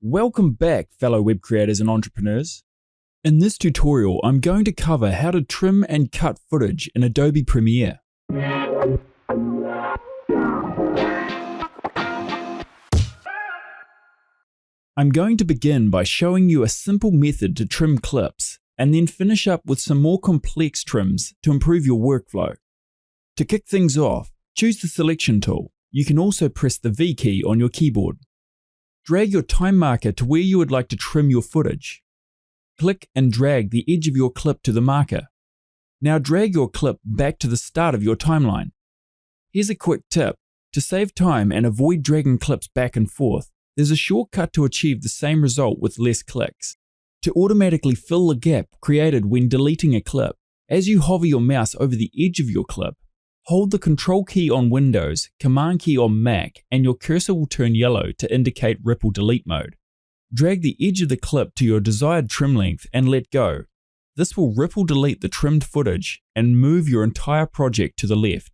Welcome back, fellow web creators and entrepreneurs. In this tutorial, I'm going to cover how to trim and cut footage in Adobe Premiere. I'm going to begin by showing you a simple method to trim clips, and then finish up with some more complex trims to improve your workflow. To kick things off, choose the selection tool. You can also press the V key on your keyboard. Drag your time marker to where you would like to trim your footage. Click and drag the edge of your clip to the marker. Now drag your clip back to the start of your timeline. Here's a quick tip. To save time and avoid dragging clips back and forth, there's a shortcut to achieve the same result with less clicks. To automatically fill the gap created when deleting a clip, as you hover your mouse over the edge of your clip, hold the Control key on Windows, Command key on Mac, and your cursor will turn yellow to indicate ripple delete mode. Drag the edge of the clip to your desired trim length and let go. This will ripple delete the trimmed footage and move your entire project to the left.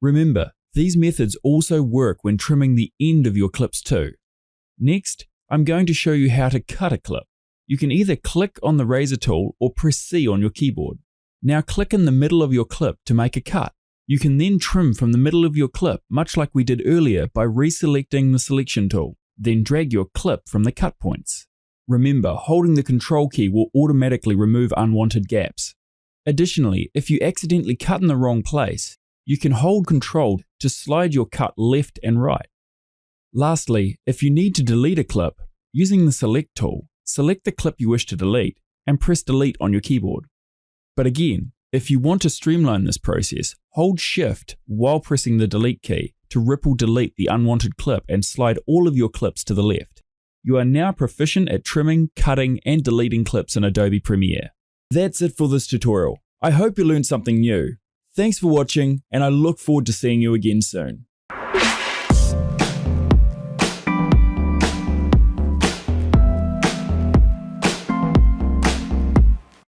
Remember, these methods also work when trimming the end of your clips too. Next, I'm going to show you how to cut a clip. You can either click on the razor tool or press C on your keyboard. Now click in the middle of your clip to make a cut. You can then trim from the middle of your clip, much like we did earlier by reselecting the selection tool. Then drag your clip from the cut points. Remember, holding the Control key will automatically remove unwanted gaps. Additionally, if you accidentally cut in the wrong place, you can hold Control to slide your cut left and right. Lastly, if you need to delete a clip, using the Select tool, select the clip you wish to delete and press Delete on your keyboard. But again, if you want to streamline this process, hold Shift while pressing the Delete key to ripple delete the unwanted clip and slide all of your clips to the left. You are now proficient at trimming, cutting, and deleting clips in Adobe Premiere. That's it for this tutorial. I hope you learned something new. Thanks for watching, and I look forward to seeing you again soon.